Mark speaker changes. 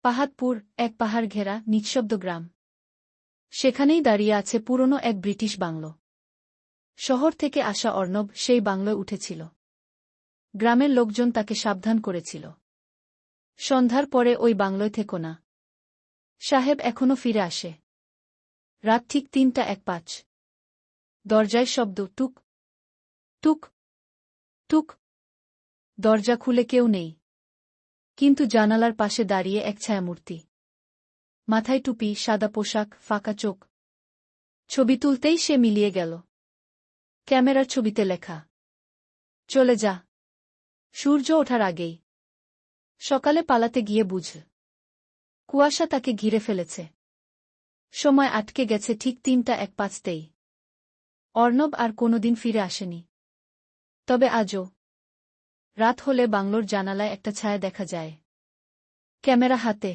Speaker 1: পাহাড়পুর, এক পাহাড় ঘেরা নিঃশব্দ গ্রাম। সেখানেই দাঁড়িয়ে আছে পুরনো এক ব্রিটিশ বাংলো। শহর থেকে আসা অর্ণব সেই বাংলোয় উঠেছিল। গ্রামের লোকজন তাকে সাবধান করেছিল, সন্ধ্যার পরে ওই বাংলোয় থেকো না, সাহেব এখনো ফিরে আসে। রাত ঠিক ৩:০১। দরজায় শব্দ, টুক টুক টুক। দরজা খুলে কেউ নেই, কিন্তু জানালার পাশে দাঁড়িয়ে এক ছায়ামূর্তি। মাথায় টুপি, সাদা পোশাক, ফাঁকা চোখ। ছবি তুলতেই সে মিলিয়ে গেল। ক্যামেরার ছবিতে লেখা, চলে যা, সূর্য ওঠার আগেই। সকালে পালাতে গিয়ে বুঝ, কুয়াশা তাকে ঘিরে ফেলেছে। সময় আটকে গেছে ঠিক ৩:০১। অর্ণব আর কোনোদিন ফিরে আসেনি। তবে আজও রাত হলে বাংলোর জানালায় একটা ছায়া দেখা যায়, ক্যামেরা হাতে।